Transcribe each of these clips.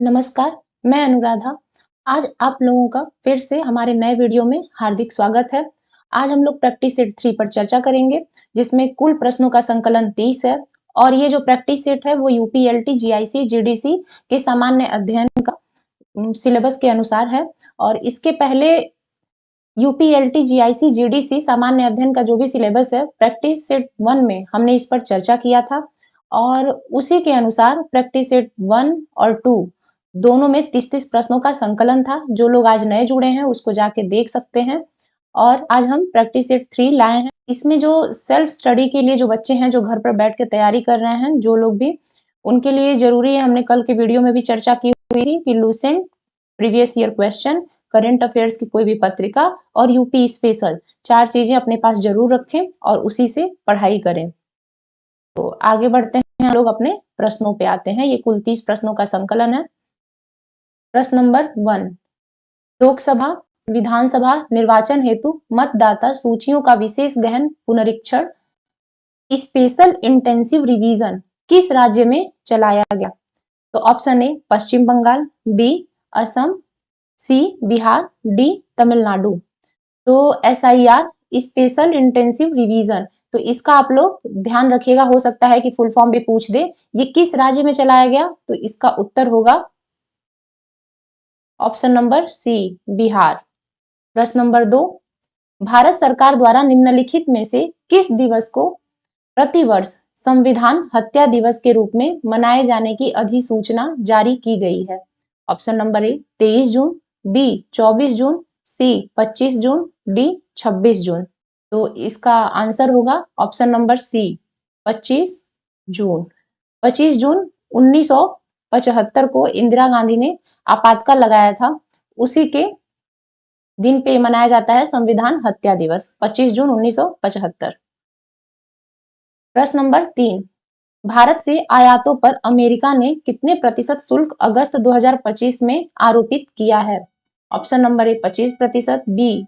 नमस्कार, मैं अनुराधा। आज आप लोगों का फिर से हमारे नए वीडियो में हार्दिक स्वागत है। आज हम लोग प्रैक्टिस सेट 3 पर चर्चा करेंगे, जिसमें कुल प्रश्नों का संकलन 30 है और ये जो प्रैक्टिस सेट है वो यूपीएलटी, जीआईसी, जीडीसी के सामान्य अध्ययन का सिलेबस के अनुसार है और इसके पहले यूपीएलटी, जीआईसी, जीडीसी सामान्य अध्ययन का जो भी सिलेबस है, प्रैक्टिस सेट 1 में हमने इस पर चर्चा किया था और उसी के अनुसार प्रैक्टिस सेट 1 और 2 दोनों में 30-30 प्रश्नों का संकलन था। जो लोग आज नए जुड़े हैं उसको जाके देख सकते हैं और आज हम प्रैक्टिस सेट 3 लाए हैं। इसमें जो सेल्फ स्टडी के लिए जो बच्चे हैं जो घर पर बैठ के तैयारी कर रहे हैं, जो लोग भी, उनके लिए जरूरी है, हमने कल के वीडियो में भी चर्चा की हुई थी कि Lucent, previous year question, current affairs की कोई भी पत्रिका और यूपी स्पेशल 4 चीजें अपने पास जरूर रखें और उसी से पढ़ाई करें। तो आगे बढ़ते हैं, हम लोग अपने प्रश्नों पे आते हैं। ये कुल 30 प्रश्नों का संकलन है। प्रश्न नंबर 1, लोकसभा, विधानसभा निर्वाचन हेतु मतदाता सूचियों का विशेष गहन पुनरीक्षण, स्पेशल इंटेंसिव रिवीजन किस राज्य में चलाया गया? तो option A Paschim Bangal, B Assam, C Bihar, D Tamil Nadu. तो एसआईआर, स्पेशल इंटेंसिव रिवीजन, तो इसका आप लोग ध्यान रखिएगा, हो सकता है कि फुल फॉर्म भी पूछ दे। ये किस राज्य में चलाया गया? तो इसका उत्तर होगा ऑप्शन नंबर सी बिहार। प्रश्न नंबर 2, भारत सरकार द्वारा निम्नलिखित में से किस दिवस को प्रतिवर्ष संविधान हत्या दिवस के रूप में मनाए जाने की अधिसूचना जारी की गई है? ऑप्शन नंबर ए 23 जून, बी 24 जून, सी 25 जून, डी 26 जून। तो इसका आंसर होगा ऑप्शन नंबर सी 25 जून। 25 जून 1975 को इंदिरा गांधी ने आपातकाल लगाया था, उसी के दिन पे मनाया जाता है संविधान हत्या दिवस, 25 जून 1975। प्रश्न नंबर 3, भारत से आयातों पर अमेरिका ने कितने प्रतिशत शुल्क अगस्त 2025 में आरोपित किया है? Option number A 25%, B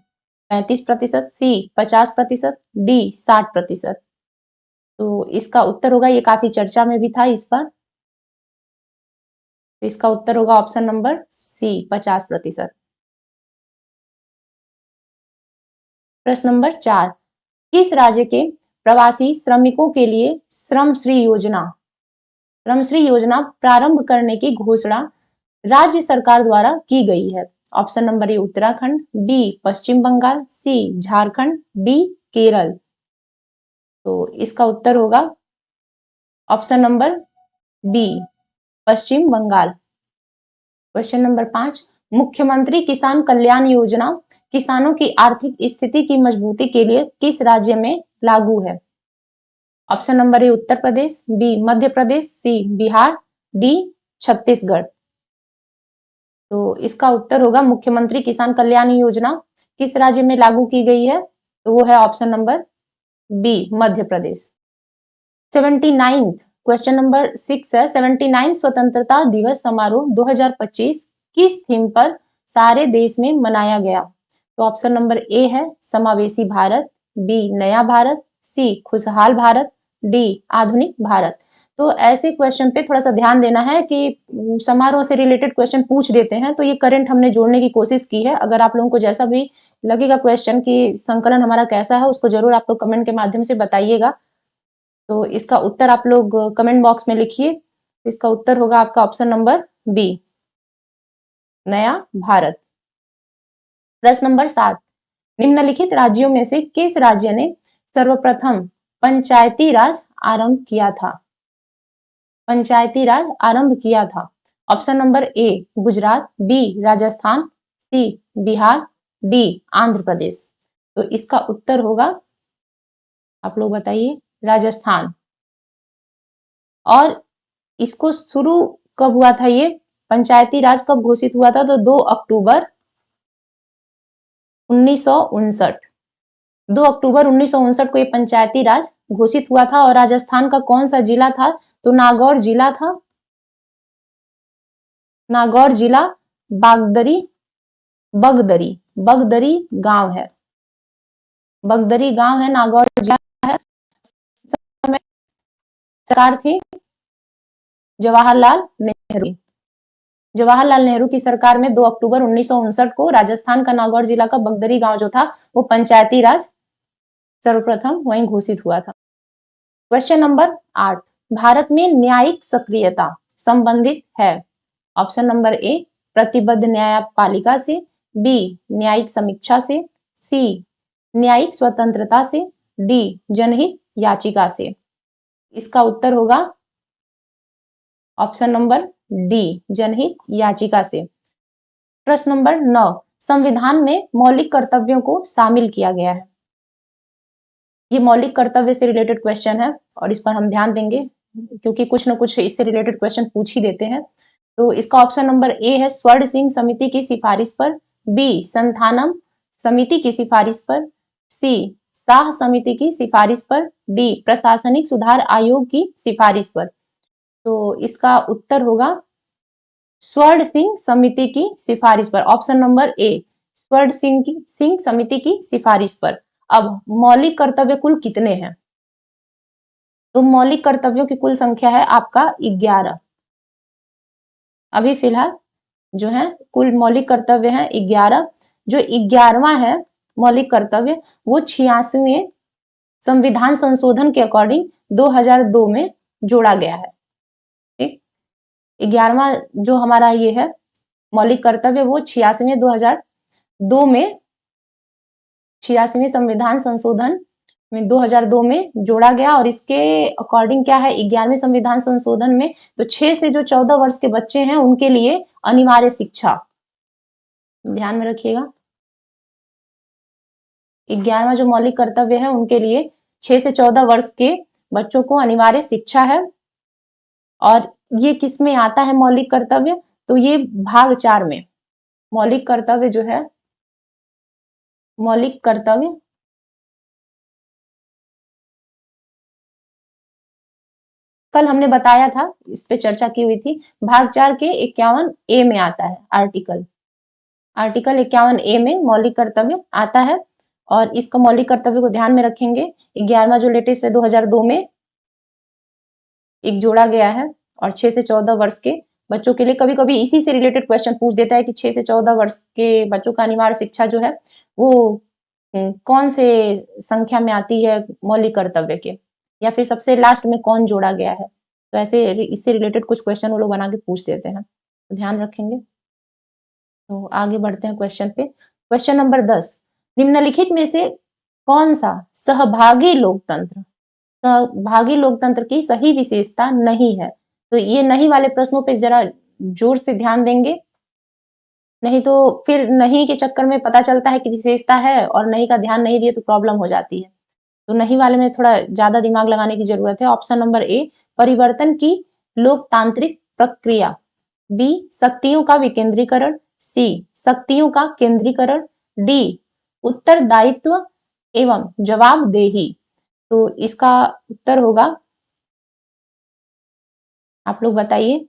35%, C 50%, D 60%। तो इसका उत्तर होगा, ये काफी चर्चा में भी था इस पर, तो इसका उत्तर होगा ऑप्शन नंबर सी 50%। प्रश्न नंबर 4, किस राज्य के प्रवासी श्रमिकों के लिए श्रमश्री योजना प्रारंभ करने की घोषणा राज्य सरकार द्वारा की गई है? Option number A Uttarakhand, B Paschim Bangal, C Jharkhand, D Kerala. तो इसका उत्तर होगा option number B Paschim Bangal. Question number 5, मुख्यमंत्री किसान कल्याण योजना किसानों की आर्थिक स्थिति की मजबूती के लिए किस राज्य में लागू है? Option number A Uttar Pradesh, B Madhya Pradesh, C Bihar, D Chhattisgarh. तो इसका उत्तर होगा मुख्यमंत्री किसान कल्याण योजना किस राज्य में लागू की गई है? तो वो है ऑप्शन नंबर बी मध्य प्रदेश। 79th क्वेश्चन नंबर 6 है, 79 स्वतंत्रता दिवस समारोह 2025 किस थीम पर सारे देश में मनाया गया? तो ऑप्शन नंबर ए है समावेशी भारत, बी नया भारत, सी खुशहाल भारत, डी आधुनिक भारत। तो ऐसे क्वेश्चन पे थोड़ा सा ध्यान देना है कि समारोह से रिलेटेड क्वेश्चन पूछ देते हैं, तो ये करंट हमने जोड़ने की कोशिश की है। अगर आप लोगों को जैसा भी लगेगा क्वेश्चन कि संकलन हमारा कैसा है, उसको जरूर आप लोग कमेंट के माध्यम से बताइएगा। तो इसका उत्तर आप लोग कमेंट बॉक्स में लिखिए। इसका उत्तर होगा आपका ऑप्शन नंबर बी नया भारत। प्रश्न नंबर 7, निम्नलिखित राज्यों में से किस राज्य ने सर्वप्रथम पंचायती राज आरंभ किया था? पंचायती राज आरंभ किया था। Option number A Gujarat, B Rajasthan, C Bihar, D Andhra Pradesh. तो इसका उत्तर होगा, आप लोग बताइए, राजस्थान। और इसको शुरू कब हुआ था? ये पंचायती राज कब घोषित हुआ था? तो 2 अक्टूबर 1959। 2 अक्टूबर 1959 को ये पंचायती राज घोषित हुआ था। और राजस्थान का कौन सा जिला था? तो नागौर जिला था। नागौर जिला बागदरी बगदरी बगदरी गांव है। बगदरी गांव है, नागौर जिला है। सरकार थी जवाहरलाल नेहरू। जवाहरलाल नेहरू की सरकार में 2 अक्टूबर 1959 को राजस्थान का नागौर जिला का बगदरी गांव जो था वो पंचायती राज सर्वप्रथम वहीं घोषित हुआ था। क्वेश्चन नंबर 8, भारत में न्यायिक सक्रियता संबंधित है। ऑप्शन नंबर ए प्रतिबद्ध न्यायपालिका से, बी न्यायिक समीक्षा से, सी न्यायिक स्वतंत्रता से, डी जनहित याचिका से। इसका उत्तर होगा ऑप्शन नंबर डी जनहित याचिका से। प्रश्न नंबर 9, संविधान में मौलिक कर्तव्यों को शामिल किया गया है। ये मौलिक कर्तव्य से रिलेटेड क्वेश्चन है और इस पर हम ध्यान देंगे क्योंकि कुछ न कुछ इससे रिलेटेड क्वेश्चन पूछ ही देते हैं। तो इसका ऑप्शन नंबर ए है स्वर्ण सिंह समिति की सिफारिश पर, बी संथानम समिति की सिफारिश पर, सी शाह समिति की सिफारिश पर, डी प्रशासनिक सुधार आयोग की सिफारिश पर। तो इसका उत्तर होगा स्वर्ण सिंह समिति की सिफारिश पर, ऑप्शन नंबर ए स्वर्ण सिंह समिति की सिफारिश पर। अब मौलिक कर्तव्य कुल कितने हैं? तो मौलिक कर्तव्यों की कुल संख्या है आपका 11। अभी फिलहाल जो है कुल मौलिक कर्तव्य है 11। जो 11वां है मौलिक कर्तव्य वो 86वें संविधान संशोधन के अकॉर्डिंग 2002 में जोड़ा गया है। ठीक, 11वां जो हमारा ये है मौलिक कर्तव्य वो 86वें 2002 में 86वें संविधान संशोधन में 2002 में जोड़ा गया और इसके अकॉर्डिंग क्या है 11वें संविधान संशोधन में तो 6 से जो 14 वर्ष के बच्चे हैं उनके लिए अनिवार्य शिक्षा, ध्यान में रखिएगा। 11वां जो मौलिक कर्तव्य है उनके लिए 6 से 14 वर्ष के बच्चों को अनिवार्य शिक्षा है। और ये किस में आता है मौलिक कर्तव्य? तो ये भाग 4 में मौलिक कर्तव्य जो है मौलिक कर्तव्य कल हमने बताया था, इस पे चर्चा की हुई थी। भाग 4 के 51 ए में आता है आर्टिकल 51 ए में मौलिक कर्तव्य आता है और इसका मौलिक कर्तव्य को ध्यान में रखेंगे। 11वां जो लेटेस्ट है 2002 में एक जोड़ा गया है और 6 से 14 वर्ष के बच्चों के लिए कभी कभी इसी से रिलेटेड क्वेश्चन पूछ देता है कि 6 से 14 वर्ष के बच्चों का अनिवार्य शिक्षा जो है वो कौन से संख्या में आती है मौलिक कर्तव्य के, या फिर सबसे लास्ट में कौन जोड़ा गया है। तो ऐसे इससे रिलेटेड कुछ क्वेश्चन वो लोग बना के पूछ देते हैं, तो ध्यान रखेंगे। तो आगे बढ़ते हैं क्वेश्चन पे। क्वेश्चन नंबर 10, निम्नलिखित में से कौन सा सहभागी लोकतंत्र की सही विशेषता नहीं है? तो ये नहीं वाले प्रश्नों पे जरा जोर से ध्यान देंगे, नहीं तो फिर नहीं के चक्कर में पता चलता है कि विशेषता है और नहीं का ध्यान नहीं दिए तो प्रॉब्लम हो जाती है। तो नहीं वाले में थोड़ा ज्यादा दिमाग लगाने की जरूरत है। ऑप्शन नंबर ए परिवर्तन की लोकतांत्रिक प्रक्रिया, बी शक्तियों का विकेंद्रीकरण, सी शक्तियों का केंद्रीकरण, डी उत्तरदायित्व एवं जवाबदेही। तो इसका उत्तर होगा, आप लोग बताइए,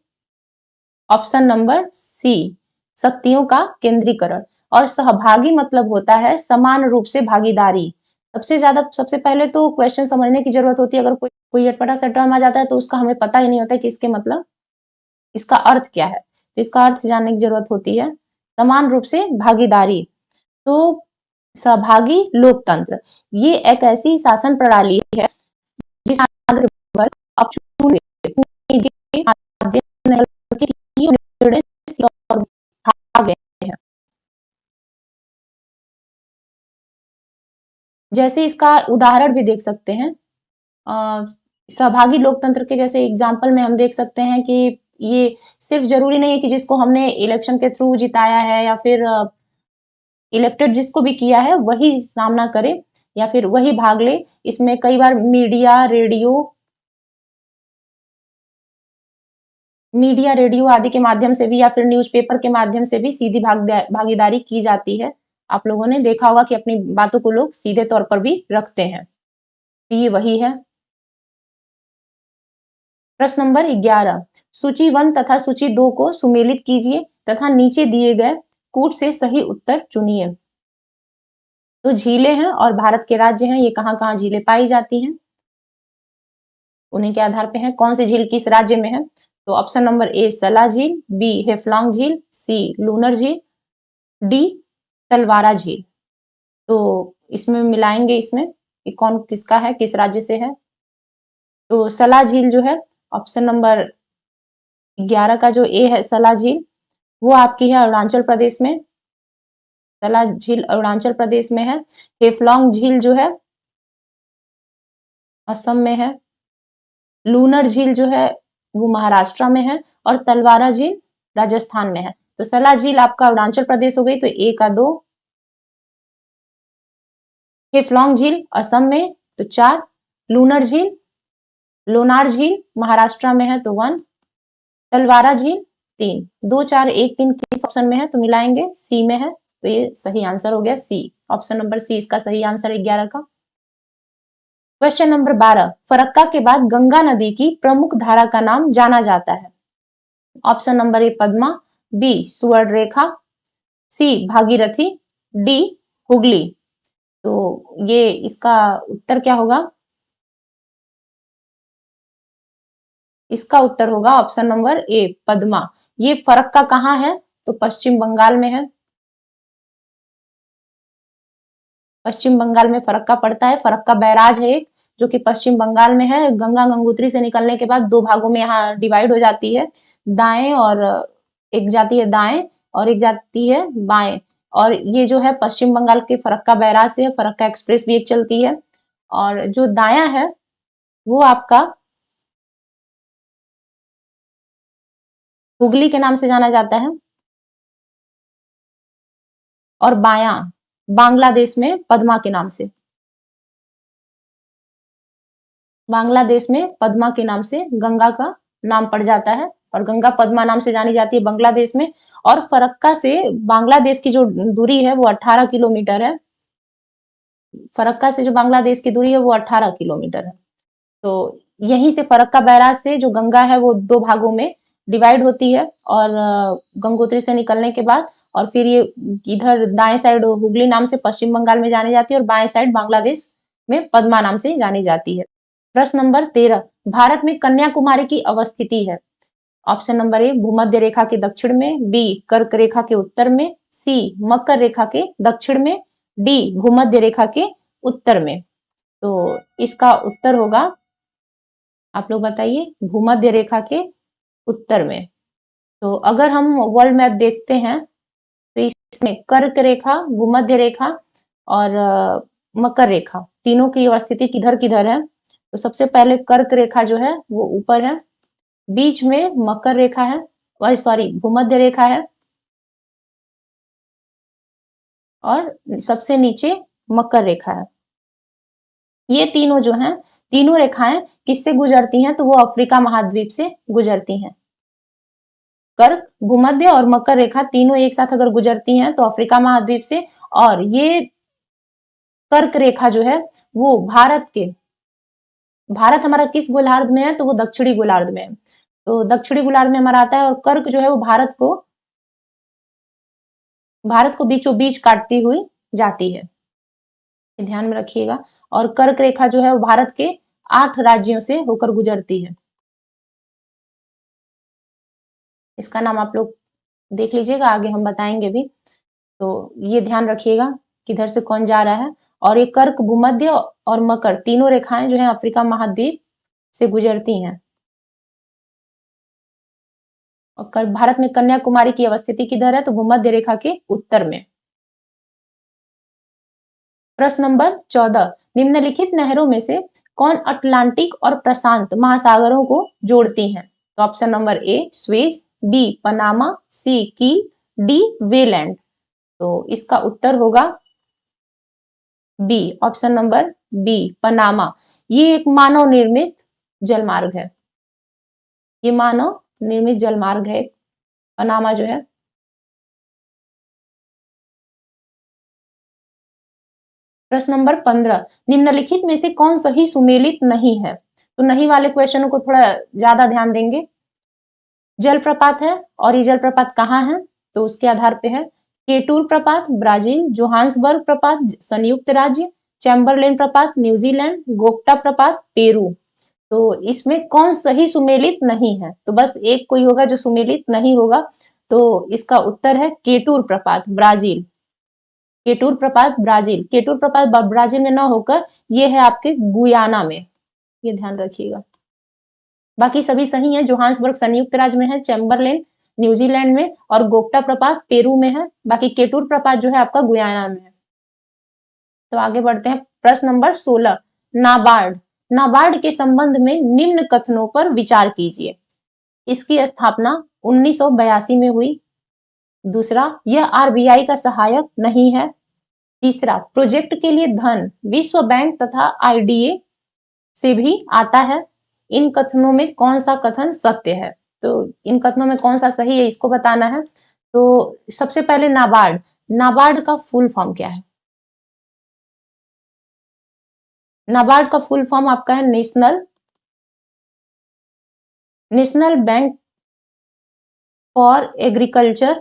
ऑप्शन नंबर सी शक्तियों का केंद्रीकरण। और सहभागी मतलब होता है समान रूप से भागीदारी। सबसे पहले तो क्वेश्चन समझने की जरूरत होती है। अगर कोई अटपटा सा टर्म आ जाता है तो उसका हमें पता ही नहीं होता कि इसके मतलब इसका अर्थ क्या है। तो इसका अर्थ जानने की जरूरत होती है समान रूप से भागीदारी। तो सहभागी लोकतंत्र ये एक ऐसी शासन प्रणाली है जिस नागरिक अब चुने के माध्यम निर्णय और भाग लेते हैं। जैसे इसका उदाहरण भी देख सकते हैं, सहभागी लोकतंत्र के जैसे एग्जाम्पल में हम देख सकते हैं कि ये सिर्फ जरूरी नहीं है कि जिसको हमने इलेक्शन के थ्रू जिताया है या फिर इलेक्टेड जिसको भी किया है वही सामना करे या फिर वही भाग ले। इसमें कई बार मीडिया रेडियो आदि के माध्यम से भी या फिर न्यूज़पेपर के माध्यम से भी सीधी भागीदारी की जाती है। आप लोगों ने देखा होगा कि अपनी बातों को लोग सीधे तौर पर भी रखते हैं। ये वही है। प्रश्न नंबर 11, सूची 1 तथा सूची 2 को सुमेलित कीजिए तथा नीचे दिए गए कूट से सही उत्तर चुनिए। तो झीलें हैं और भारत के राज्य हैं, ये कहाँ कहाँ झीलें पाई जाती हैं उन्हीं के आधार पे है। कौन सी झील किस राज्य में है? तो ऑप्शन नंबर ए सला झील, बी हेफलॉन्ग झील, सी लूनर झील, डी तलवारा झील। तो इसमें मिलाएंगे इसमें कि कौन किसका है, किस राज्य से है। तो सला झील जो है ऑप्शन नंबर 11 का जो ए है सला झील, वो आपकी है अरुणाचल प्रदेश में। सला झील अरुणाचल प्रदेश में है। हेफलॉन्ग झील जो है असम में है। लूनर झील जो है वो महाराष्ट्र में है और तलवारा झील राजस्थान में है। तो सला झील आपका अरुणाचल प्रदेश हो गई, तो ए का 2। हेफलॉन्ग झील असम में, तो 4। लूनर झील लोनार झील महाराष्ट्र में है, तो 1। तलवारा झील 3। 2 4 1 3 किस ऑप्शन में है, तो मिलाएंगे सी में है, तो ये सही आंसर हो गया सी। ऑप्शन नंबर सी इसका सही आंसर है 11 का। क्वेश्चन नंबर 12, फरक्का के बाद गंगा नदी की प्रमुख धारा का नाम जाना जाता है। Option number A Padma, B Subarnarekha, C Bhagirathi, D Hooghly. तो ये इसका उत्तर क्या होगा? इसका उत्तर होगा ऑप्शन नंबर ए पद्मा। ये फरक्का कहाँ है? तो पश्चिम बंगाल में है। पश्चिम बंगाल में फरक्का पड़ता है। फरक्का बैराज है एक, जो कि पश्चिम बंगाल में है। गंगा गंगोत्री से निकलने के बाद 2 भागों में यहाँ डिवाइड हो जाती है, दाएं और एक जाती है दाएं और एक जाती है बाएं। और ये जो है पश्चिम बंगाल के फरक्का बैराज से है। फरक्का एक्सप्रेस भी एक चलती है। और जो दाया है वो आपका हुगली के नाम से जाना जाता है। और बायां बांग्लादेश में पद्मा के नाम से। बांग्लादेश में पद्मा के नाम से गंगा का नाम पड़ जाता है और गंगा पद्मा नाम से जानी जाती है बांग्लादेश में। और फरक्का से बांग्लादेश की जो दूरी है वो 18 किलोमीटर है। फरक्का से जो बांग्लादेश की दूरी है वो 18 किलोमीटर है। तो यहीं से फरक्का बैराज से जो गंगा है वो 2 भागों में डिवाइड होती है और गंगोत्री से निकलने के बाद और फिर ये इधर दाएं साइड हुगली नाम से पश्चिम बंगाल में जानी जाती है और बाएं साइड बांग्लादेश में पद्मा नाम से जानी जाती है। प्रश्न नंबर 13, भारत में कन्याकुमारी की अवस्थिति है। ऑप्शन नंबर ए भूमध्य रेखा के दक्षिण में, बी कर्क रेखा के उत्तर में, सी मकर रेखा के दक्षिण में, डी भूमध्य रेखा के उत्तर में। तो इसका उत्तर होगा, आप लोग बताइए, भूमध्य रेखा के उत्तर में। तो अगर हम वर्ल्ड मैप देखते हैं तो इसमें कर्क रेखा, भूमध्य रेखा और मकर रेखा तीनों की अवस्थिति किधर किधर है। तो सबसे पहले कर्क रेखा जो है वो ऊपर है, बीच में मकर रेखा है, वही सॉरी भूमध्य रेखा है और सबसे नीचे मकर रेखा है। ये तीनों जो हैं, तीनों रेखाएं किससे गुजरती हैं? तो वो अफ्रीका महाद्वीप से गुजरती हैं। कर्क, भूमध्य और मकर रेखा तीनों एक साथ अगर गुजरती हैं तो अफ्रीका महाद्वीप से। और ये कर्क रेखा जो है वो भारत हमारा किस गोलार्ध में है? तो वो दक्षिणी गोलार्ध में है। तो दक्षिणी गोलार्ध में हमारा आता है और कर्क जो है वो भारत को बीचों बीच काटती हुई जाती है, ध्यान में रखिएगा। और कर्क रेखा जो है वो भारत के 8 राज्यों से होकर गुजरती है। इसका नाम आप लोग देख लीजिएगा, आगे हम बताएंगे भी। तो ये ध्यान रखिएगा किधर से कौन जा रहा है। और ये कर्क, भूमध्य और मकर तीनों रेखाएं जो है अफ्रीका महाद्वीप से गुजरती हैं। और भारत में कन्याकुमारी की अवस्थिति किधर है? तो भूमध्य रेखा के उत्तर में। प्रश्न नंबर 14, निम्नलिखित नहरों में से कौन अटलांटिक और प्रशांत महासागरों को जोड़ती हैं? तो option number A Suez, B Panama, C Kiel, D Welland. तो इसका उत्तर होगा B, option number B Panama. ये एक मानव निर्मित जलमार्ग है। ये मानव निर्मित जलमार्ग है पनामा जो है। प्रश्न नंबर 15, निम्नलिखित में से कौन सही सुमेलित नहीं है? तो नहीं वाले क्वेश्चनों को थोड़ा ज्यादा ध्यान देंगे। जलप्रपात है और ये जलप्रपात कहाँ है? तो उसके आधार पे है केटूर प्रपात ब्राजील, जोहान्सबर्ग प्रपात संयुक्त राज्य, चैम्बरलेन प्रपात न्यूजीलैंड, गोक्टा प्रपात पेरू। तो इसमें कौन सही सुमेलित नहीं है? तो बस एक कोई होगा जो सुमेलित नहीं होगा। तो इसका उत्तर है केटूर प्रपात, ब्राजील। केटूर प्रपात ब्राजील, केटूर प्रपात ब्राजील में ना होकर ये है आपके गुयाना में, ये ध्यान रखिएगा। बाकी सभी सही है। जोहान्सबर्ग संयुक्त राज्य में है, चैम्बरलेन न्यूजीलैंड में और गोक्टा प्रपात पेरू में है। बाकी केटूर प्रपात जो है आपका गुयाना में है। तो आगे बढ़ते हैं। प्रश्न नंबर 16, नाबार्ड। नाबार्ड के संबंध में निम्न कथनों पर विचार कीजिए। इसकी स्थापना 1982 में हुई। दूसरा, यह आरबीआई का सहायक नहीं है। तीसरा, प्रोजेक्ट के लिए धन विश्व बैंक तथा आईडीए से भी आता है। इन कथनों में कौन सा कथन सत्य है? तो इन कथनों में कौन सा सही है इसको बताना है। तो सबसे पहले नाबार्ड, नाबार्ड का फुल फॉर्म क्या है? नाबार्ड का फुल फॉर्म आपका है national bank for agriculture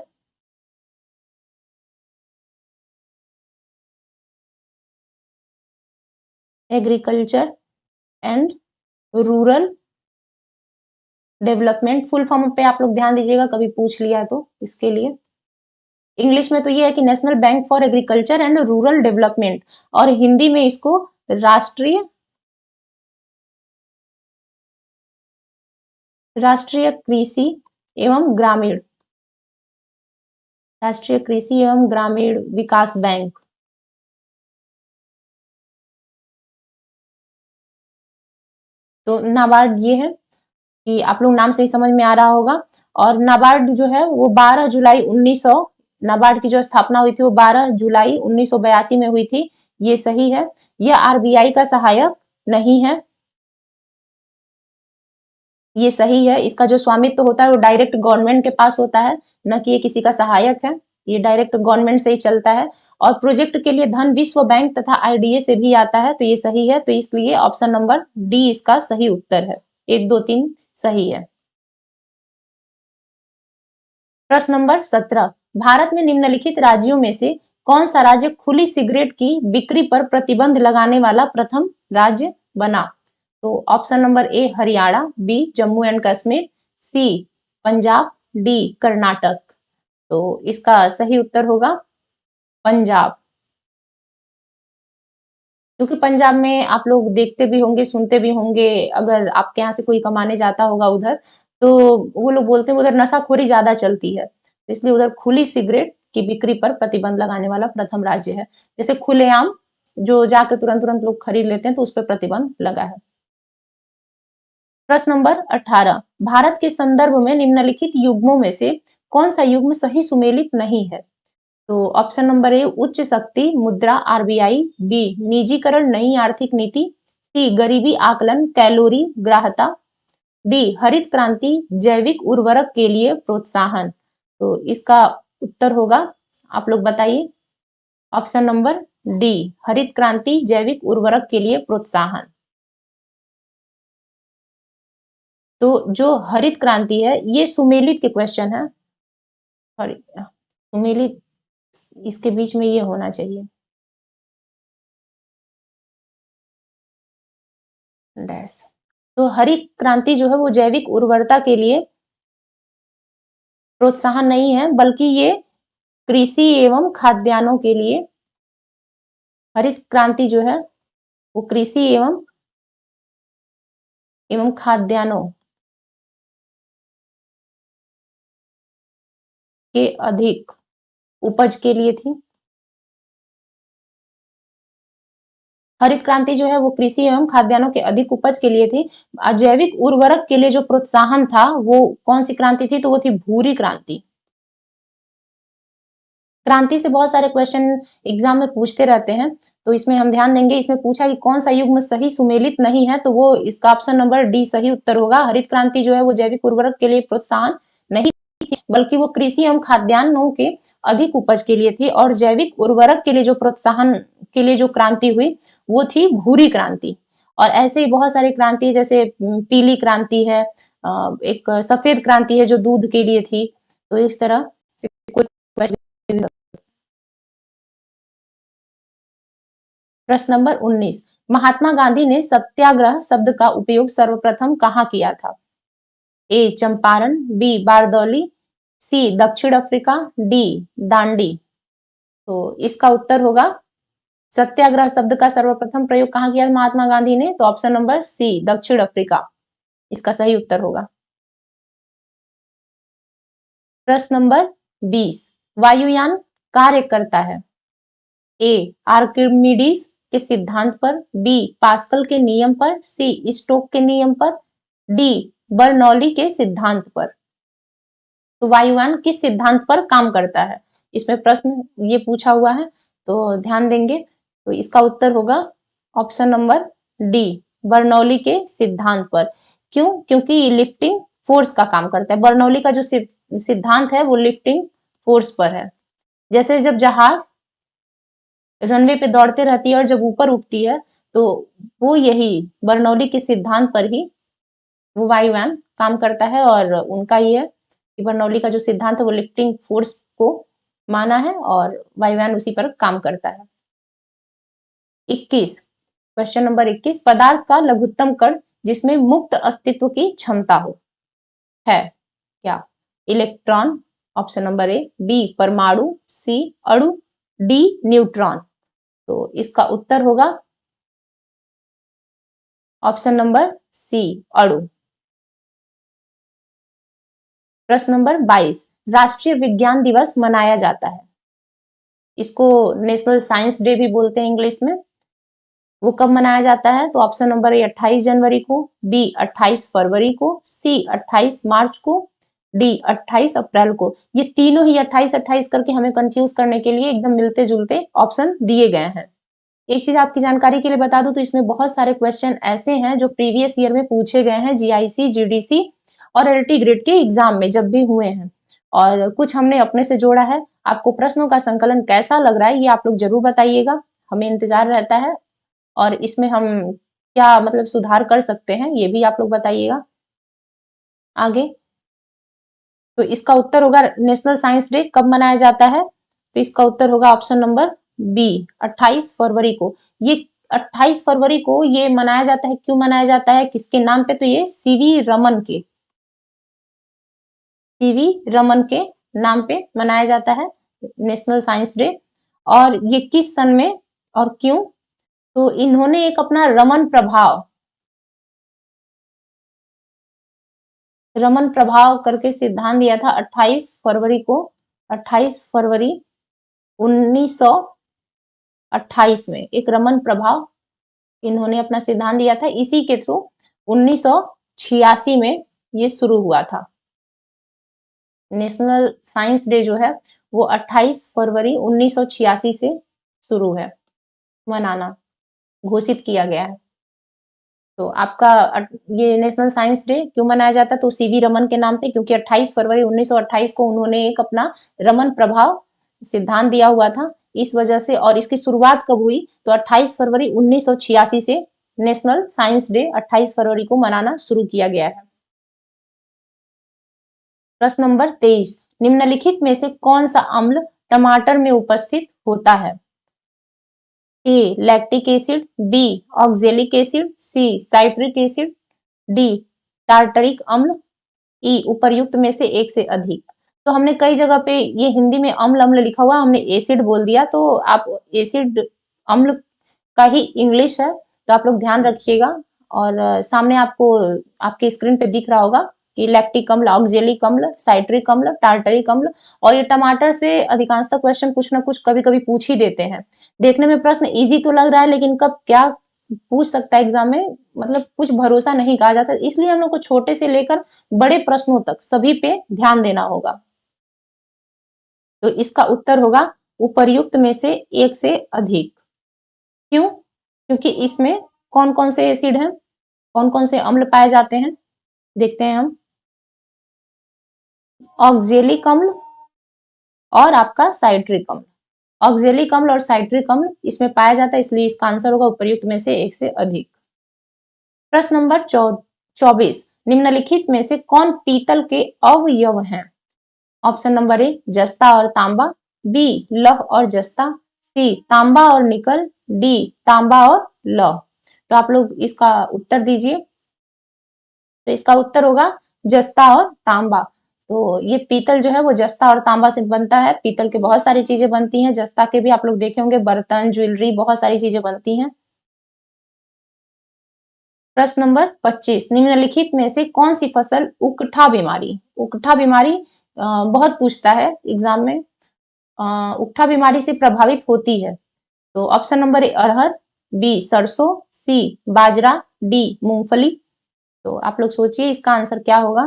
and rural development. Full form पे आप लोग ध्यान दीजिएगा, कभी पूछ लिया तो इसके लिए। इंग्लिश में तो ये है कि national bank for agriculture and rural development, और हिंदी में इसको राष्ट्रीय कृषि एवं ग्रामीण विकास बैंक। तो नाबार्ड ये है कि आप लोग नाम से ही समझ में आ रहा होगा। और नाबार्ड जो है वो 12 जुलाई 1900, नाबार्ड की जो स्थापना हुई थी वो 12 जुलाई 1982 में हुई थी। ये सही है। यह आरबीआई का सहायक नहीं है, ये सही है। इसका जो स्वामित्व होता है वो डायरेक्ट गवर्नमेंट के पास होता है, न कि ये किसी का सहायक है। ये डायरेक्ट गवर्नमेंट से ही चलता है। और प्रोजेक्ट के लिए धन विश्व बैंक तथा आईडीए से भी आता है, तो ये सही है। तो इसलिए ऑप्शन नंबर डी इसका सही उत्तर है। 1, 2, 3 सही है। प्रश्न नंबर 17, भारत में निम्नलिखित राज्यों में से कौन सा राज्य खुली सिगरेट की बिक्री पर प्रतिबंध लगाने वाला प्रथम राज्य बना? तो option number A Haryana, B Jammu and Kashmir, C Punjab, D Karnataka. तो इसका सही उत्तर होगा पंजाब। क्योंकि पंजाब में आप लोग देखते भी होंगे, सुनते भी होंगे, अगर आपके यहाँ से कोई कमाने जाता होगा उधर, तो वो लोग बोलते हैं उधर नशाखोरी ज्यादा चलती है, इसलिए उधर खुली सिगरेट की बिक्री पर प्रतिबंध लगाने वाला प्रथम राज्य है। जैसे खुलेआम जो जाके तुरंत तुरंत लोग खरीद लेते हैं, तो उस पर प्रतिबंध लगा है। प्रश्न नंबर 18, भारत के संदर्भ में निम्नलिखित युग्मों में से कौन सा युग्म सही सुमेलित नहीं है? तो ऑप्शन नंबर ए उच्च शक्ति मुद्रा आरबीआई, बी निजीकरण नई आर्थिक नीति, सी गरीबी आकलन कैलोरी ग्राहता, डी हरित क्रांति जैविक उर्वरक के लिए प्रोत्साहन। तो इसका उत्तर होगा, आप लोग बताइए, ऑप्शन नंबर डी हरित क्रांति जैविक उर्वरक के लिए प्रोत्साहन। तो जो हरित क्रांति है ये सुमेलित के क्वेश्चन है, सॉरी सुमेलित इसके बीच में ये होना चाहिए डैश। तो हरित क्रांति जो है वो जैविक उर्वरता के लिए प्रोत्साहन नहीं है, बल्कि ये कृषि एवं खाद्यान्नों के लिए, हरित क्रांति जो है वो कृषि एवं खाद्यान्नों के अधिक उपज के लिए थी। हरित क्रांति जो है वो कृषि एवं खाद्यान्नों के अधिक उपज के लिए थी। जैविक उर्वरक के लिए जो प्रोत्साहन था वो कौन सी क्रांति थी? तो वो थी भूरी क्रांति। क्रांति से बहुत सारे क्वेश्चन एग्जाम में पूछते रहते हैं, तो इसमें हम ध्यान देंगे। इसमें पूछा कि कौन सा युग्म सही सुमेलित नहीं है, तो वो इसका ऑप्शन नंबर डी सही उत्तर होगा। हरित क्रांति जो है वो जैविक उर्वरक के लिए प्रोत्साहन नहीं थी, बल्कि वो कृषि एवं खाद्यान्नों के अधिक उपज के लिए थी। और जैविक उर्वरक के लिए जो प्रोत्साहन के लिए जो क्रांति हुई वो थी भूरी क्रांति। और ऐसे ही बहुत सारी क्रांति है, जैसे पीली क्रांति है, एक सफेद क्रांति है जो दूध के लिए थी। तो इस तरह कुछ प्रश्न नंबर 19, महात्मा गांधी ने सत्याग्रह शब्द का उपयोग सर्वप्रथम कहाँ किया था? ए चंपारण, बी बारदौली, सी दक्षिण अफ्रीका, डी दांडी। तो इसका उत्तर होगा सत्याग्रह शब्द का सर्वप्रथम प्रयोग कहाँ किया महात्मा गांधी ने? तो ऑप्शन नंबर सी दक्षिण अफ्रीका इसका सही उत्तर होगा। प्रश्न नंबर 20, वायुयान कार्य करता है ए आर्किमिडीज के सिद्धांत पर, बी पास्कल के नियम पर, सी स्टोक के नियम पर, डी बर्नौली के सिद्धांत पर। तो वायुयान किस सिद्धांत पर काम करता है? इसमें प्रश्न ये पूछा हुआ है तो ध्यान देंगे। तो इसका उत्तर होगा ऑप्शन नंबर डी बर्नौली के सिद्धांत पर। क्यों? क्योंकि लिफ्टिंग फोर्स का काम करता है। बर्नौली का जो सिद्धांत है वो लिफ्टिंग फोर्स पर है। जैसे जब जहाज रनवे पे दौड़ते रहती है और जब ऊपर उठती है तो वो यही बर्नौली के सिद्धांत पर ही वो वायुयान काम करता है। और उनका ये कि बर्नौली का जो सिद्धांत है वो लिफ्टिंग फोर्स को माना है और वायुयान उसी पर काम करता है। 21, क्वेश्चन नंबर 21, पदार्थ का लघुत्तम कण जिसमें मुक्त अस्तित्व की क्षमता हो है क्या? Electron option number A, B परमाणु, सी अणु, डी न्यूट्रॉन। तो इसका उत्तर होगा ऑप्शन नंबर सी अणु। प्रश्न नंबर 22, राष्ट्रीय विज्ञान दिवस मनाया जाता है, इसको नेशनल साइंस डे भी बोलते हैं इंग्लिश में। वो कब मनाया जाता है? तो ऑप्शन नंबर ए 28 जनवरी को, बी 28 फरवरी को, सी 28 मार्च को, डी 28 अप्रैल को। ये तीनों ही 28-28 करके हमें कंफ्यूज करने के लिए एकदम मिलते जुलते ऑप्शन दिए गए हैं। एक चीज आपकी जानकारी के लिए बता दूं तो इसमें बहुत सारे क्वेश्चन ऐसे हैं जो प्रीवियस ईयर में पूछे गए हैं जीआईसी, जीडीसी और एलटी ग्रेड के एग्जाम में जब भी हुए हैं, और कुछ हमने अपने से जोड़ा है। आपको प्रश्नों का संकलन कैसा लग रहा है ये आप लोग जरूर बताइएगा, हमें इंतजार रहता है। और इसमें हम क्या मतलब सुधार कर सकते हैं ये भी आप लोग बताइएगा आगे। तो इसका उत्तर होगा नेशनल साइंस डे कब मनाया जाता है? तो इसका उत्तर होगा ऑप्शन नंबर बी 28 फरवरी को। ये 28 फरवरी को ये मनाया जाता है, क्यों मनाया जाता है, किसके नाम पे? तो ये सीवी रमन के नाम पे मनाया जाता है नेशनल साइंस डे। और ये किस सन में और क्यों? तो इन्होंने एक अपना रमन प्रभाव करके सिद्धांत दिया था 28 फरवरी को, 28 फरवरी 1928 में एक रमन प्रभाव इन्होंने अपना सिद्धांत दिया था। इसी के थ्रू 1986 में ये शुरू हुआ था। नेशनल साइंस डे जो है वो 28 फरवरी 1986 से शुरू है मनाना, घोषित किया गया है। तो आपका ये नेशनल साइंस डे क्यों मनाया जाता है? तो सीवी रमन के नाम पे, क्योंकि 28 फरवरी 1928 को उन्होंने एक अपना रमन प्रभाव सिद्धांत दिया हुआ था इस वजह से। और इसकी शुरुआत कब हुई? तो 28 फरवरी 1986 से नेशनल साइंस डे 28 फरवरी को मनाना शुरू किया गया है। प्रश्न नंबर 23, निम्नलिखित में से कौन सा अम्ल टमाटर में उपस्थित होता है? A lactic acid, B oxalic acid, C citric acid, D tartaric अम्ल, ई उपर्युक्त में से एक से अधिक। तो हमने कई जगह पे ये हिंदी में अम्ल अम्ल लिखा हुआ, हमने एसिड बोल दिया, तो आप एसिड अम्ल का ही इंग्लिश है, तो आप लोग ध्यान रखिएगा। और सामने आपको आपके स्क्रीन पे दिख रहा होगा कि लैक्टिक अम्ल, ऑक्जेलिक अम्ल, साइट्रिक अम्ल, टार्टरिक अम्ल। और ये टमाटर से अधिकांशतः क्वेश्चन कुछ ना कुछ कभी कभी पूछ ही देते हैं। देखने में प्रश्न इजी तो लग रहा है लेकिन कब क्या पूछ सकता है एग्जाम में, मतलब कुछ भरोसा नहीं कहा जाता। इसलिए हम लोग को छोटे से लेकर बड़े प्रश्नों तक सभी पे ध्यान देना होगा। तो इसका उत्तर होगा उपर्युक्त में से एक से अधिक। क्यों? क्योंकि इसमें कौन कौन से एसिड हैं, कौन कौन से अम्ल पाए जाते हैं, देखते हैं हम। ऑक्जेलिक अम्ल और आपका साइट्रिक अम्ल, ऑक्जेलिक अम्ल और साइट्रिक अम्ल इसमें पाया जाता है, इसलिए इसका आंसर होगा उपर्युक्त में से एक से अधिक। प्रश्न नंबर 24, निम्नलिखित में से कौन पीतल के अवयव हैं? ऑप्शन नंबर ए जस्ता और तांबा, बी लौह और जस्ता, सी तांबा और निकल, डी तांबा और लौह। तो आप लोग इसका उत्तर दीजिए। तो इसका उत्तर होगा जस्ता और तांबा। तो ये पीतल जो है वो जस्ता और तांबा से बनता है। पीतल के बहुत सारी चीजें बनती हैं, जस्ता के भी आप लोग देखे होंगे, बर्तन, ज्वेलरी, बहुत सारी चीजें बनती हैं। प्रश्न नंबर 25, निम्नलिखित में से कौन सी फसल उकठा बीमारी, उकठा बीमारी बहुत पूछता है एग्जाम में, उकठा बीमारी से प्रभावित होती है। तो ऑप्शन नंबर ए अरहर, बी सरसों, सी बाजरा, डी मूंगफली। तो आप लोग सोचिए इसका आंसर क्या होगा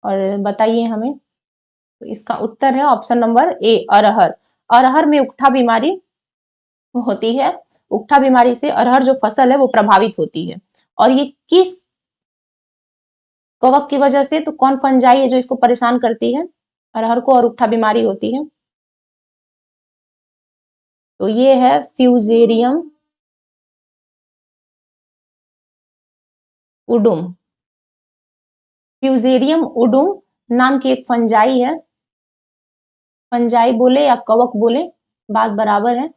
और बताइए हमें। तो इसका उत्तर है ऑप्शन नंबर ए अरहर। अरहर में उकठा बीमारी होती है। उकठा बीमारी से अरहर जो फसल है वो प्रभावित होती है। और ये किस कवक की वजह से, तो कौन फंजाई है जो इसको परेशान करती है अरहर को और उकठा बीमारी होती है? तो ये है फ्यूजेरियम उडुम। फ्यूजेरियम उडुम नाम की एक फंजाई है। फंजाई बोले या कवक बोले, बात बराबर है।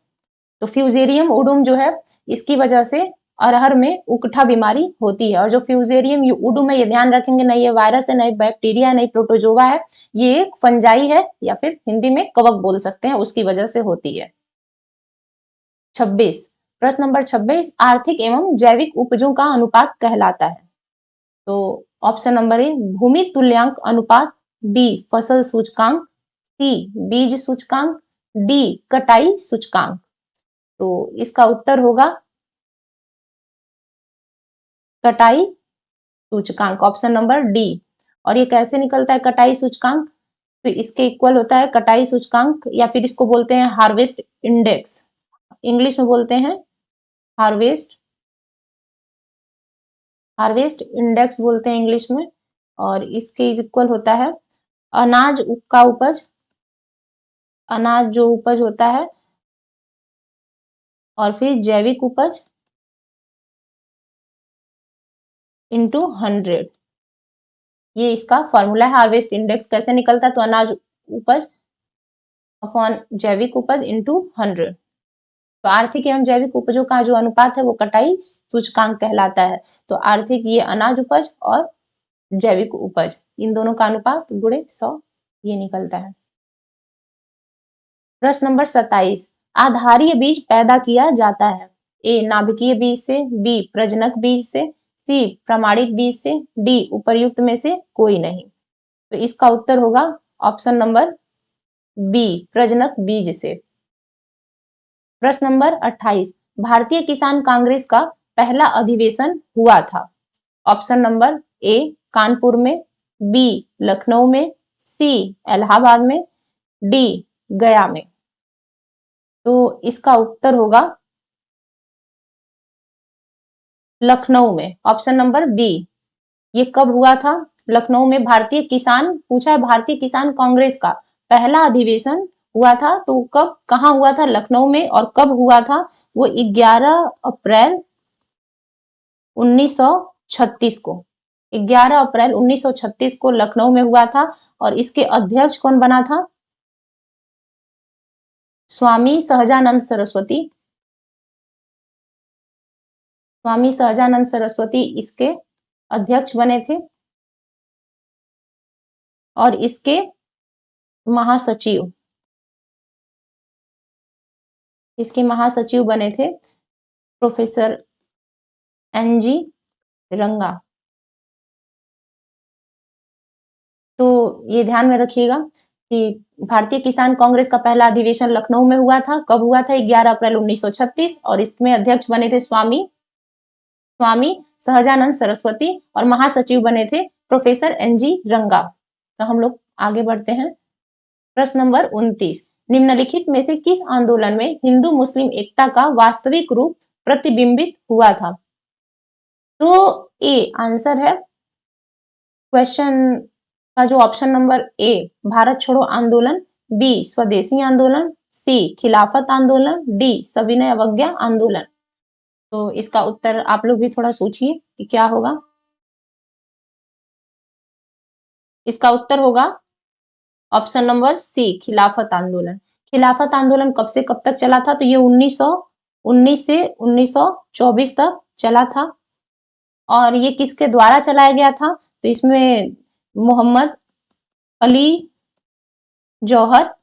तो फ्यूजेरियम उडुम जो है, इसकी वजह से अरहर में उकठा बीमारी होती है। और जो फ्यूजेरियम उडुम है, ये ध्यान रखेंगे, नहीं ये वायरस है, नहीं बैक्टीरिया, नहीं प्रोटोजोवा है, ये एक फंजाई है या फिर हिंदी में कवक बोल सकते हैं, उसकी वजह से होती है। 26, प्रश्न नंबर 26, आर्थिक एवं जैविक उपजों का अनुपात कहलाता है। तो ऑप्शन नंबर ए भूमि तुल्यांक अनुपात, बी फसल सूचकांक, सी बीज सूचकांक, डी कटाई सूचकांक। तो इसका उत्तर होगा कटाई सूचकांक, ऑप्शन नंबर डी। और ये कैसे निकलता है कटाई सूचकांक? तो इसके इक्वल होता है कटाई सूचकांक, या फिर इसको बोलते हैं हार्वेस्ट इंडेक्स, इंग्लिश में बोलते हैं हार्वेस्ट, हार्वेस्ट इंडेक्स बोलते हैं इंग्लिश में। और इसके इक्वल होता है अनाज का उपज, अनाज जो उपज होता है, और फिर जैविक उपज इंटू 100। ये इसका फॉर्मूला है। हार्वेस्ट इंडेक्स कैसे निकलता है? तो अनाज उपज अपॉन जैविक उपज इंटू 100। तो आर्थिक एवं जैविक उपजों का जो अनुपात है वो कटाई सूचकांक कहलाता है। तो आर्थिक ये अनाज उपज और जैविक उपज, इन दोनों का अनुपात गुणे 100 ये निकलता है। प्रश्न नंबर 27, आधारीय बीज पैदा किया जाता है। ए नाभिकीय बीज से, बी प्रजनक बीज से, सी प्रमाणिक बीज से, डी उपर्युक्त में से कोई नहीं। तो इसका उत्तर होगा ऑप्शन नंबर बी प्रजनक बीज से। प्रश्न नंबर 28, भारतीय किसान कांग्रेस का पहला अधिवेशन हुआ था। ऑप्शन नंबर ए कानपुर में, बी लखनऊ में, सी इलाहाबाद में, डी गया में। तो इसका उत्तर होगा लखनऊ में, ऑप्शन नंबर बी। ये कब हुआ था? लखनऊ में भारतीय किसान, पूछा है भारतीय किसान कांग्रेस का पहला अधिवेशन हुआ था, तो कब कहाँ हुआ था? लखनऊ में। और कब हुआ था? वो 11 अप्रैल 1936 को, 11 अप्रैल 1936 को लखनऊ में हुआ था। और इसके अध्यक्ष कौन बना था? स्वामी सहजानंद सरस्वती। स्वामी सहजानंद सरस्वती इसके अध्यक्ष बने थे। और इसके महासचिव, इसके महासचिव बने थे प्रोफेसर एनजी रंगा। तो ये ध्यान में रखिएगा कि भारतीय किसान कांग्रेस का पहला अधिवेशन लखनऊ में हुआ था। कब हुआ था? 11 अप्रैल 1936। और इसमें अध्यक्ष बने थे स्वामी सहजानंद सरस्वती, और महासचिव बने थे प्रोफेसर एनजी रंगा। तो हम लोग आगे बढ़ते हैं। प्रश्न नंबर 29, निम्नलिखित में से किस आंदोलन में हिंदू मुस्लिम एकता का वास्तविक रूप प्रतिबिंबित हुआ था? तो ए आंसर है क्वेश्चन का जो ऑप्शन नंबर ए भारत छोड़ो आंदोलन, बी स्वदेशी आंदोलन, सी खिलाफत आंदोलन, डी सविनय अवज्ञा आंदोलन। तो इसका उत्तर आप लोग भी थोड़ा सोचिए कि क्या होगा। इसका उत्तर होगा ऑप्शन नंबर सी खिलाफत आंदोलन। खिलाफत आंदोलन कब से कब तक चला था? तो ये 1919 से 1924 तक चला था और ये किसके द्वारा चलाया गया था? तो इसमें मोहम्मद अली जौहर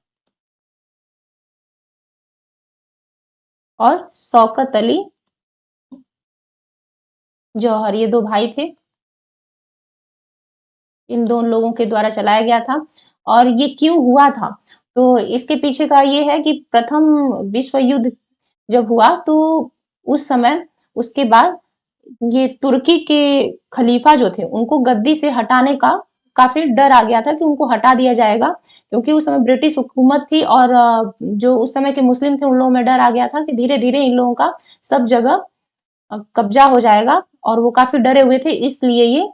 और शौकत अली जौहर, ये दो भाई थे। इन दोनों लोगों के द्वारा चलाया गया था। और ये क्यों हुआ था? तो इसके पीछे का ये है कि प्रथम विश्व युद्ध जब हुआ तो उस समय, उसके बाद ये तुर्की के खलीफा जो थे उनको गद्दी से हटाने का काफी डर आ गया था कि उनको हटा दिया जाएगा, क्योंकि उस समय ब्रिटिश हुकूमत थी और जो उस समय के मुस्लिम थे उन लोगों में डर आ गया था कि धीरे धीरे इन लोगों का सब जगह कब्जा हो जाएगा और वो काफी डरे हुए थे। इसलिए ये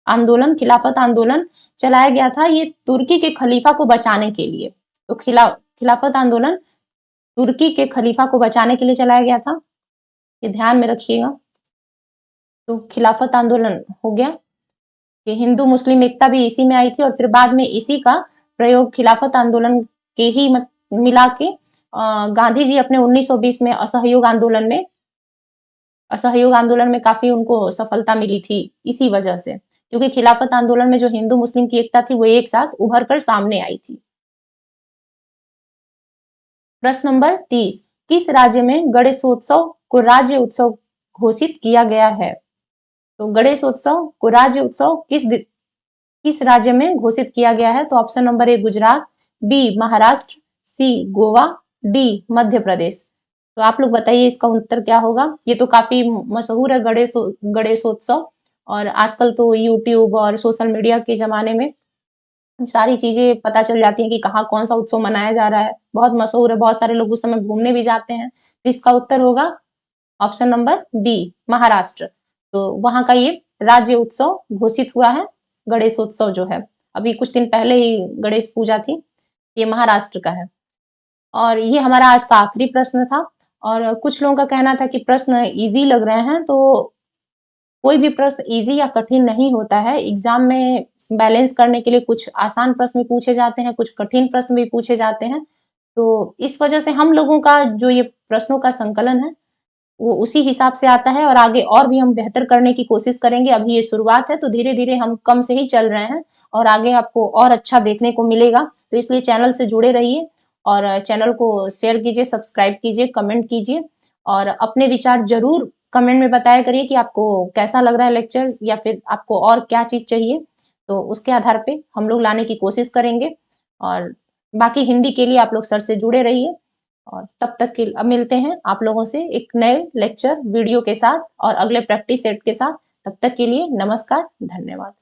आंदोलन, खिलाफत आंदोलन चलाया गया था, ये तुर्की के खलीफा को बचाने के लिए। तो खिलाफत आंदोलन तुर्की के खलीफा को बचाने के लिए चलाया गया था, ये ध्यान में रखिएगा। तो खिलाफत आंदोलन हो गया, ये हिंदू मुस्लिम एकता भी इसी में आई थी और फिर बाद में इसी का प्रयोग खिलाफत आंदोलन के ही मिला के गांधी जी अपने 1920 में असहयोग आंदोलन में काफी उनको सफलता मिली थी इसी वजह से, क्योंकि खिलाफत आंदोलन में जो हिंदू मुस्लिम की एकता थी वो एक साथ उभर कर सामने आई थी। प्रश्न नंबर 30, किस राज्य में गणेशोत्सव को राज्य उत्सव घोषित किया गया है? तो गणेशोत्सव को राज्य उत्सव किस राज्य में घोषित किया गया है? तो option number A Gujarat, B Maharashtra, C Goa, D Madhya Pradesh. तो आप लोग बताइए इसका उत्तर क्या होगा? ये तो काफी मशहूर है गणेशोत्सव, और आजकल तो यूट्यूब और सोशल मीडिया के जमाने में सारी चीजें पता चल जाती हैं कि कहाँ कौन सा उत्सव मनाया जा रहा है। बहुत मशहूर है, बहुत सारे लोग उस समय घूमने भी जाते हैं। तो इसका उत्तर होगा ऑप्शन नंबर बी महाराष्ट्र। तो वहां का ये राज्य उत्सव घोषित हुआ है, गणेशोत्सव जो है। अभी कुछ दिन पहले ही गणेश पूजा थी, ये महाराष्ट्र का है। और ये हमारा आज का आखिरी प्रश्न था। और कुछ लोगों का कहना था कि प्रश्न इजी लग रहे हैं, तो कोई भी प्रश्न इजी या कठिन नहीं होता है। एग्जाम में बैलेंस करने के लिए कुछ आसान प्रश्न भी पूछे जाते हैं, कुछ कठिन प्रश्न भी पूछे जाते हैं। तो इस वजह से हम लोगों का जो ये प्रश्नों का संकलन है वो उसी हिसाब से आता है और आगे और भी हम बेहतर करने की कोशिश करेंगे। अभी ये शुरुआत है तो धीरे धीरे हम कम से ही चल रहे हैं और आगे आपको और अच्छा देखने को मिलेगा। तो इसलिए चैनल से जुड़े रहिए और चैनल को शेयर कीजिए, सब्सक्राइब कीजिए, कमेंट कीजिए और अपने विचार जरूर कमेंट में बताया करिए कि आपको कैसा लग रहा है लेक्चर या फिर आपको और क्या चीज चाहिए। तो उसके आधार पे हम लोग लाने की कोशिश करेंगे। और बाकी हिंदी के लिए आप लोग सर से जुड़े रहिए और तब तक के अब मिलते हैं आप लोगों से एक नए लेक्चर वीडियो के साथ और अगले प्रैक्टिस सेट के साथ। तब तक के लिए नमस्कार, धन्यवाद।